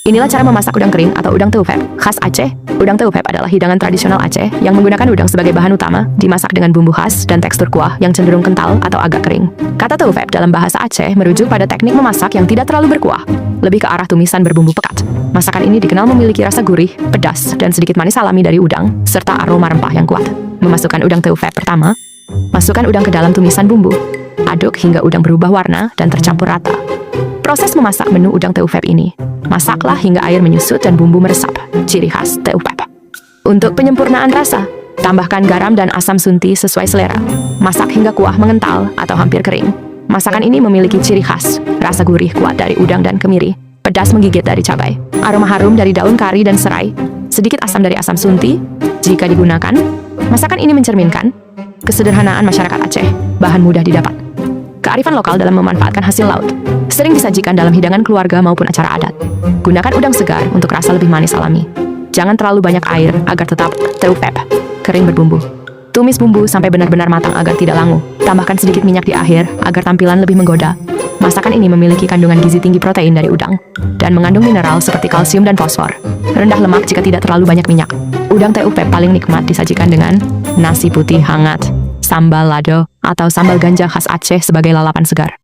Inilah cara memasak udang kering atau udang teufep khas Aceh. Udang teufep adalah hidangan tradisional Aceh yang menggunakan udang sebagai bahan utama, dimasak dengan bumbu khas dan tekstur kuah yang cenderung kental atau agak kering. Kata teufep dalam bahasa Aceh merujuk pada teknik memasak yang tidak terlalu berkuah, lebih ke arah tumisan berbumbu pekat. Masakan ini dikenal memiliki rasa gurih, pedas, dan sedikit manis alami dari udang, serta aroma rempah yang kuat. Memasukkan udang teufep pertama, masukkan udang ke dalam tumisan bumbu. Aduk hingga udang berubah warna dan tercampur rata. Proses memasak menu udang teufep ini, masaklah hingga air menyusut dan bumbu meresap, ciri khas teufep. Untuk penyempurnaan rasa, tambahkan garam dan asam sunti sesuai selera. Masak hingga kuah mengental atau hampir kering. Masakan ini memiliki ciri khas, rasa gurih kuat dari udang dan kemiri, pedas menggigit dari cabai, aroma harum dari daun kari dan serai, sedikit asam dari asam sunti. Jika digunakan, masakan ini mencerminkan kesederhanaan masyarakat Aceh, bahan mudah didapat. Kearifan lokal dalam memanfaatkan hasil laut, sering disajikan dalam hidangan keluarga maupun acara adat. Gunakan udang segar untuk rasa lebih manis alami. Jangan terlalu banyak air agar tetap teufep, kering berbumbu. Tumis bumbu sampai benar-benar matang agar tidak langu. Tambahkan sedikit minyak di akhir agar tampilan lebih menggoda. Masakan ini memiliki kandungan gizi tinggi protein dari udang dan mengandung mineral seperti kalsium dan fosfor. Rendah lemak jika tidak terlalu banyak minyak. Udang teufep paling nikmat disajikan dengan nasi putih hangat, sambal lado, atau sambal ganja khas Aceh sebagai lalapan segar.